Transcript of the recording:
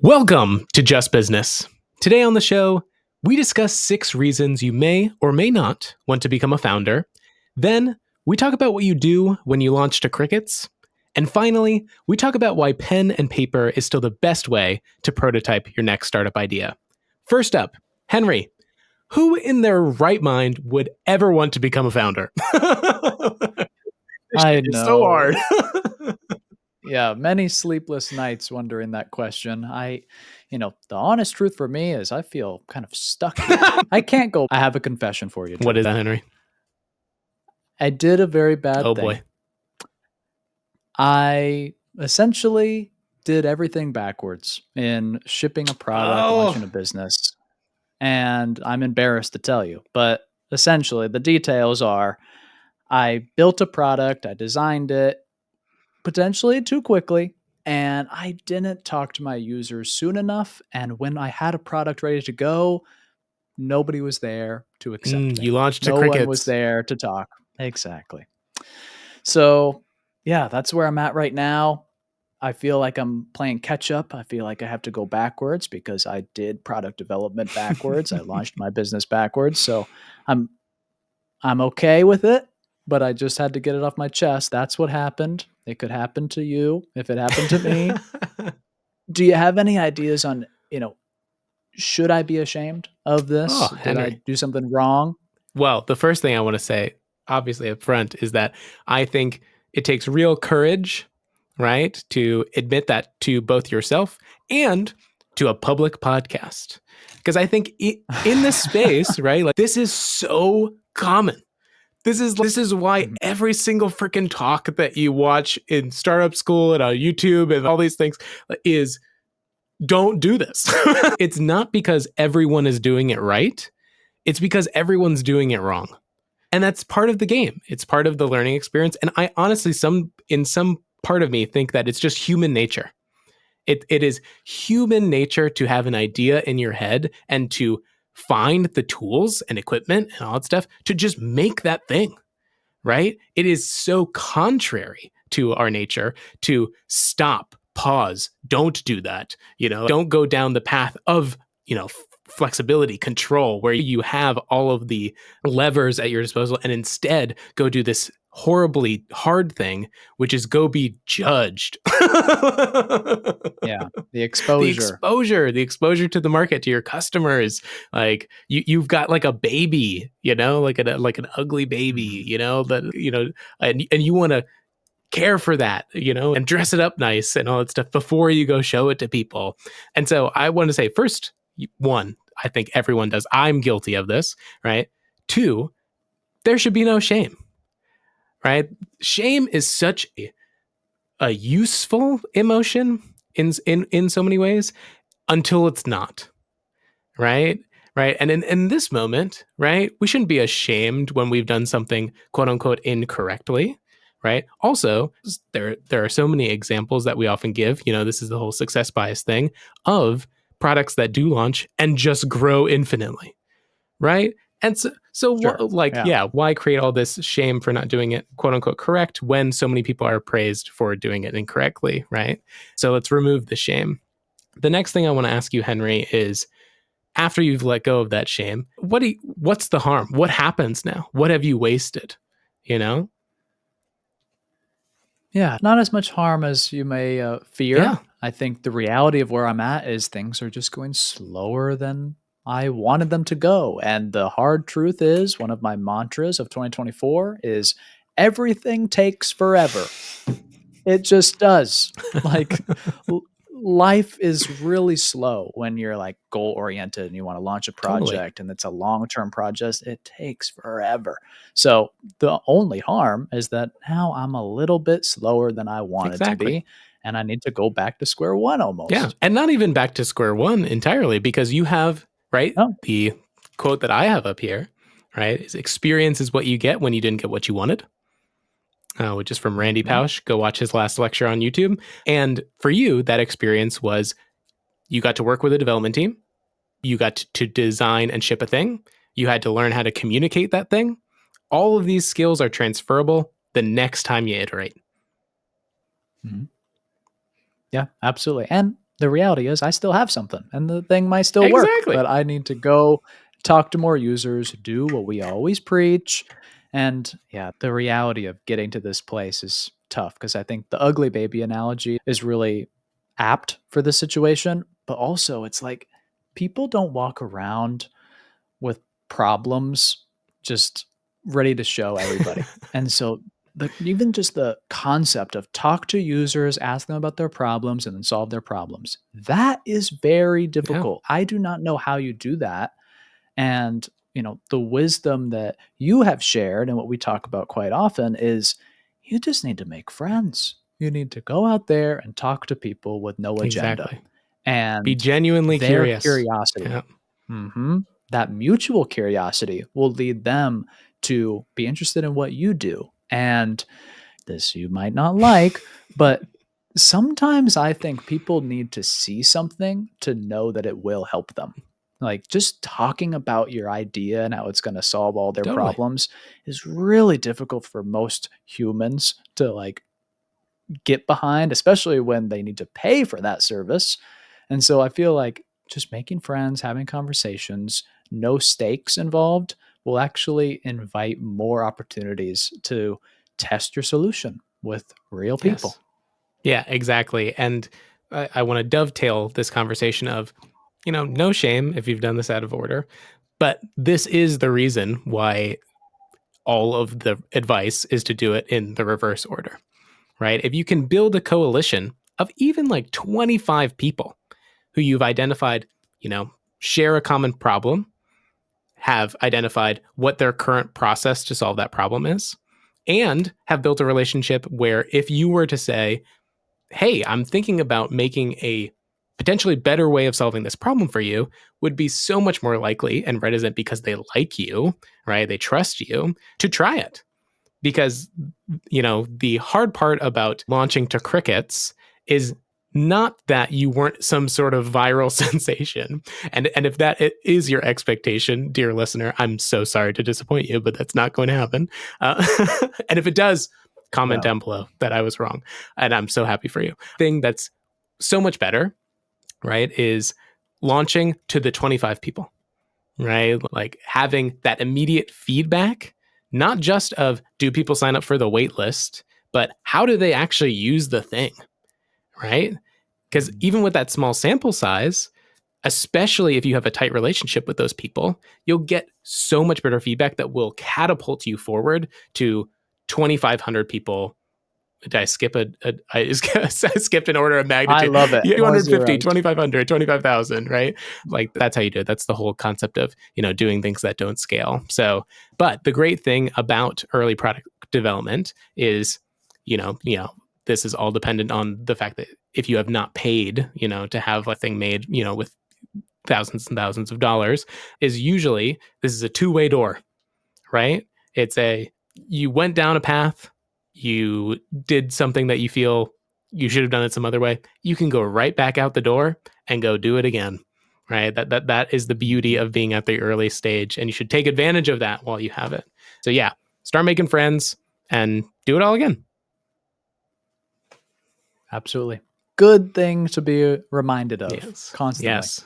Welcome to Just Business. Today on the show, we discuss 6 reasons you may or may not want to become a founder. Then, we talk about what you do when you launch to crickets. And finally, we talk about why pen and paper is still the best way to prototype your next startup idea. First up, Henry, who in their right mind would ever want to become a founder? This I shit is so know. hard. Yeah, many sleepless nights wondering that question. The honest truth for me is I feel kind of stuck here. I can't go. I have a confession for you, What Drew. is that, Henry? I did a very bad Oh thing. boy. I essentially did everything backwards in shipping a product, launching a business. And I'm embarrassed to tell you, but essentially the details are I built a product, I designed it, potentially too quickly, and I didn't talk to my users soon enough, and when I had a product ready to go, nobody was there to accept me. You launched to No one was crickets. there to talk. Exactly. So, yeah, that's where I'm at right now. I feel like I'm playing catch up. I feel like I have to go backwards because I did product development backwards. I launched my business backwards. So, I'm I'm okay with it, but I just had to get it off my chest. That's what happened. It could happen to you if it happened to me. Do you have any ideas on, should I be ashamed of this? Oh, Did I Henry. do something wrong? Well, the first thing I want to say, obviously up front, is that I think it takes real courage, right, to admit that to both yourself and to a public podcast. Because I think in this space, right, like this is so common. This is why Mhm. every single freaking talk that you watch in startup school and on YouTube and all these things is don't do this. It's not because everyone is doing it right. It's because everyone's doing it wrong. And that's part of the game. It's part of the learning experience. And I honestly, in some part of me, think that it's just human nature. It is human nature to have an idea in your head and to find the tools and equipment and all that stuff to just make that thing, right? It is so contrary to our nature to stop, pause, don't do that. Don't go down the path of, flexibility, control, where you have all of the levers at your disposal and instead go do this horribly hard thing, which is go be judged. Yeah, the the exposure. exposure to the market, to your customers. Like you've got like a baby, like an ugly baby, and you want to care for that, and dress it up nice and all that stuff before you go show it to people. And so I want to say first, one, I think everyone does. I'm guilty of this, right? Two, there should be no shame, right? Shame is such a useful emotion in so many ways until it's not, right? Right. And in this moment, right, we shouldn't be ashamed when we've done something quote unquote incorrectly. Right. Also, there are so many examples that we often give. This is the whole success bias thing of products that do launch and just grow infinitely. Right. And Sure. Yeah. why create all this shame for not doing it quote unquote correct when so many people are praised for doing it incorrectly? Right. So let's remove the shame. The next thing I want to ask you, Henry, is after you've let go of that shame, what's the harm? What happens now? What have you wasted? Yeah, not as much harm as you may fear. Yeah. I think the reality of where I'm at is things are just going slower than I wanted them to go. And the hard truth is, one of my mantras of 2024 is everything takes forever. It just does. Like l- life is really slow when you're like goal oriented and you want to launch a Totally. project and it's a long-term project. It takes forever. So the only harm is that now I'm a little bit slower than I wanted to Exactly. be. And I need to go back to square one almost. Yeah. And not even back to square one entirely, because you have, right, Oh, the quote that I have up here, right, is experience is what you get when you didn't get what you wanted. Which is from Randy mhm. Pausch. Go watch his last lecture on YouTube. And for you, that experience was you got to work with a development team. You got to design and ship a thing. You had to learn how to communicate that thing. All of these skills are transferable the next time you iterate. Mhm. Yeah, absolutely. And the reality is I still have something and the thing might still work, Exactly. but I need to go talk to more users, do what we always preach. And yeah, the reality of getting to this place is tough because I think the ugly baby analogy is really apt for this situation. But also, it's like people don't walk around with problems just ready to show everybody. And so even just the concept of talk to users, ask them about their problems and then solve their problems. That is very Yeah, difficult. I do not know how you do that. And the wisdom that you have shared and what we talk about quite often is you just need to make friends. You need to go out there and talk to people with no agenda. exactly. Be And genuinely their curious. curiosity, Yeah, that mutual curiosity will lead them to be interested in what you do. And this you might not like, but sometimes I think people need to see something to know that it will help them. Like just talking about your idea and how it's going to solve all their totally. problems is really difficult for most humans to like get behind, especially when they need to pay for that service. And so I feel like just making friends, having conversations, no stakes involved will actually invite more opportunities to test your solution with real Yes. people. Yeah, exactly. And I want to dovetail this conversation of, no shame if you've done this out of order, but this is the reason why all of the advice is to do it in the reverse order, right? If you can build a coalition of even like 25 people who you've identified, you know, share a common problem, have identified what their current process to solve that problem is, and have built a relationship where if you were to say, hey, I'm thinking about making a potentially better way of solving this problem for you, would be so much more likely and reticent because they like you, right? They trust you to try it. Because, the hard part about launching to crickets is not that you weren't some sort of viral sensation. And if that is your expectation, dear listener, I'm so sorry to disappoint you, but that's not going to happen. Uh, and if it does, comment No. down below that I was wrong. And I'm so happy for you. Thing that's so much better, right, is launching to the 25 people, right? Like having that immediate feedback, not just of do people sign up for the wait list, but how do they actually use the thing, right? Because Mhm. even with that small sample size, especially if you have a tight relationship with those people, you'll get so much better feedback that will catapult you forward to 2,500 people. Did I skip I skipped an order of I magnitude? love it. More 250, zeros. 2,500, 25,000, right? Like that's how you do it. That's the whole concept of, doing things that don't scale. So, but the great thing about early product development is, this is all dependent on the fact that if you have not paid, to have a thing made, with thousands and thousands of dollars, is usually this is a two-way door, right? It's you went down a path, you did something that you feel you should have done it some other way. You can go right back out the door and go do it again. Right? That is the beauty Mhm. of being at the early stage, and you should take advantage of that while you have it. So yeah, start making friends and do it all again. Absolutely. Good thing to be reminded of Yes. constantly. Yes.